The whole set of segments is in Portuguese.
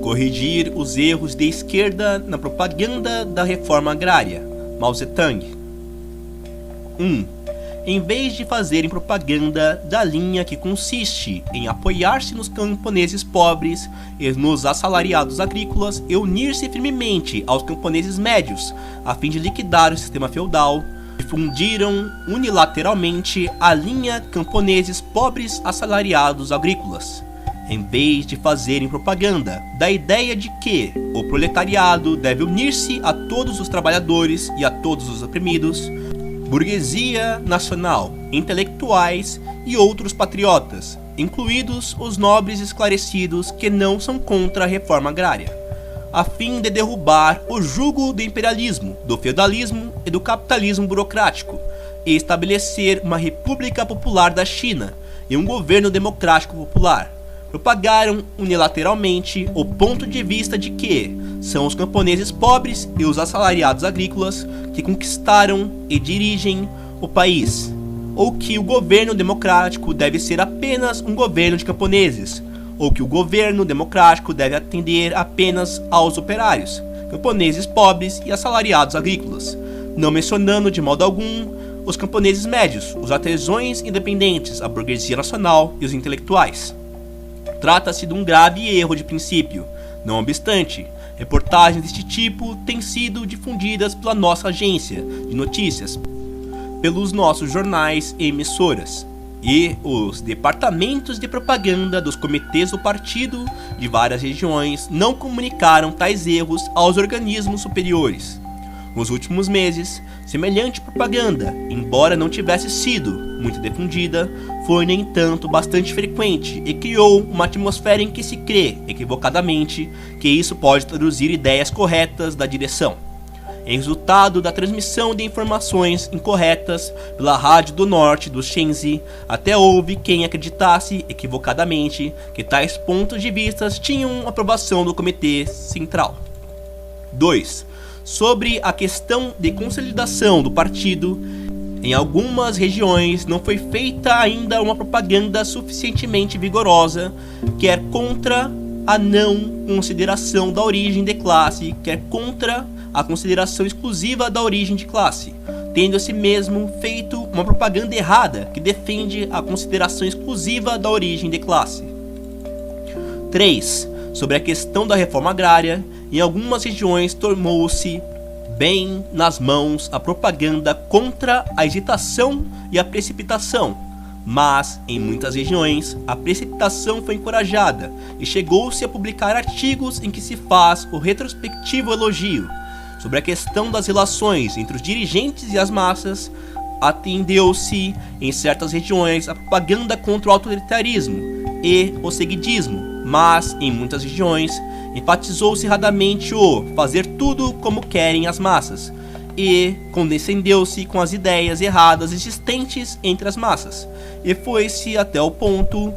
corrigir os erros de esquerda na propaganda da reforma agrária. Mao Zedong. 1. Em vez de fazerem propaganda da linha que consiste em apoiar-se nos camponeses pobres e nos assalariados agrícolas e unir-se firmemente aos camponeses médios, a fim de liquidar o sistema feudal, difundiram unilateralmente a linha camponeses pobres assalariados agrícolas. Em vez de fazerem propaganda da ideia de que o proletariado deve unir-se a todos os trabalhadores e a todos os oprimidos, burguesia nacional, intelectuais e outros patriotas, incluídos os nobres esclarecidos que não são contra a reforma agrária, a fim de derrubar o jugo do imperialismo, do feudalismo e do capitalismo burocrático, e estabelecer uma república popular da China e um governo democrático popular. Propagaram unilateralmente o ponto de vista de que são os camponeses pobres e os assalariados agrícolas que conquistaram e dirigem o país, ou que o governo democrático deve ser apenas um governo de camponeses, ou que o governo democrático deve atender apenas aos operários, camponeses pobres e assalariados agrícolas, não mencionando de modo algum os camponeses médios, os artesãos independentes, a burguesia nacional e os intelectuais. Trata-se de um grave erro de princípio. Não obstante, reportagens deste tipo têm sido difundidas pela nossa agência de notícias, pelos nossos jornais e emissoras, e os departamentos de propaganda dos comitês do partido de várias regiões não comunicaram tais erros aos organismos superiores. Nos últimos meses, semelhante propaganda, embora não tivesse sido muito difundida, foi, no entanto, bastante frequente e criou uma atmosfera em que se crê, equivocadamente, que isso pode traduzir ideias corretas da direção. Em resultado da transmissão de informações incorretas pela Rádio do Norte do Shenzi, até houve quem acreditasse, equivocadamente, que tais pontos de vista tinham aprovação do Comitê Central. 2. Sobre a questão de consolidação do partido, em algumas regiões não foi feita ainda uma propaganda suficientemente vigorosa, quer contra a não consideração da origem de classe, quer contra a consideração exclusiva da origem de classe, tendo-se mesmo feito uma propaganda errada que defende a consideração exclusiva da origem de classe. 3. Sobre a questão da reforma agrária, em algumas regiões tornou-se bem nas mãos a propaganda contra a hesitação e a precipitação, mas em muitas regiões a precipitação foi encorajada e chegou-se a publicar artigos em que se faz o retrospectivo elogio. Sobre a questão das relações entre os dirigentes e as massas, atendeu-se em certas regiões a propaganda contra o autoritarismo e o seguidismo, mas em muitas regiões enfatizou-se erradamente o fazer tudo como querem as massas e condescendeu-se com as ideias erradas existentes entre as massas, e foi-se até o ponto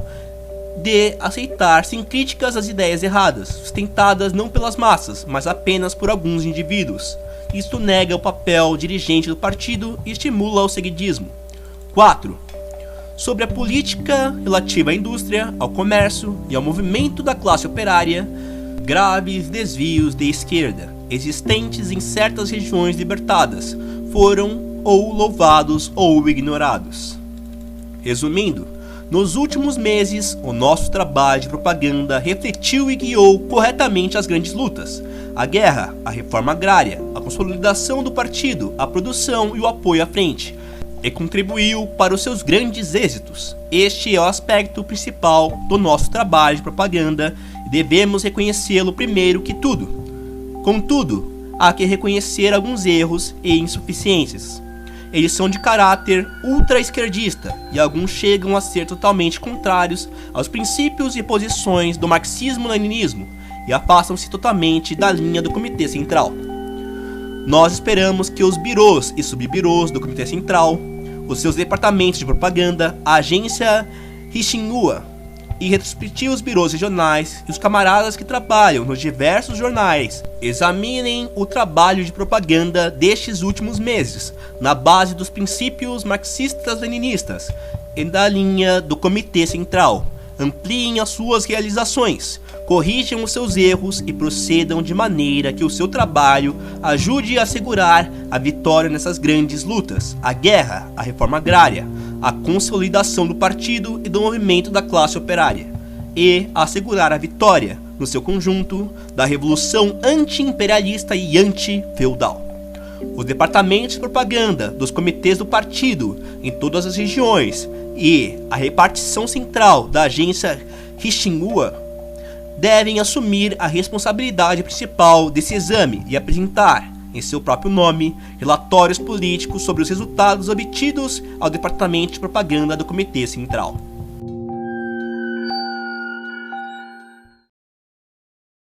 de aceitar sem críticas as ideias erradas, sustentadas não pelas massas, mas apenas por alguns indivíduos. Isto nega o papel dirigente do partido e estimula o seguidismo. 4. Sobre a política relativa à indústria, ao comércio e ao movimento da classe operária, graves desvios de esquerda, existentes em certas regiões libertadas, foram ou louvados ou ignorados. Resumindo, nos últimos meses, o nosso trabalho de propaganda refletiu e guiou corretamente as grandes lutas: a guerra, a reforma agrária, a consolidação do partido, a produção e o apoio à frente, e contribuiu para os seus grandes êxitos. Este é o aspecto principal do nosso trabalho de propaganda e devemos reconhecê-lo primeiro que tudo. Contudo, há que reconhecer alguns erros e insuficiências. Eles são de caráter ultra-esquerdista e alguns chegam a ser totalmente contrários aos princípios e posições do marxismo-leninismo e afastam-se totalmente da linha do Comitê Central. Nós esperamos que os birôs e subbirôs do Comitê Central, os seus departamentos de propaganda, a agência Hishinua e respectivos birôs regionais e os camaradas que trabalham nos diversos jornais examinem o trabalho de propaganda destes últimos meses na base dos princípios marxistas-leninistas e da linha do Comitê Central, ampliem as suas realizações, corrijam os seus erros e procedam de maneira que o seu trabalho ajude a assegurar a vitória nessas grandes lutas: a guerra, a reforma agrária, a consolidação do partido e do movimento da classe operária, e a assegurar a vitória, no seu conjunto, da revolução anti-imperialista e anti-feudal. Os departamentos de propaganda dos comitês do partido em todas as regiões e a repartição central da agência Rishinhua devem assumir a responsabilidade principal desse exame e apresentar, em seu próprio nome, relatórios políticos sobre os resultados obtidos ao departamento de propaganda do comitê central.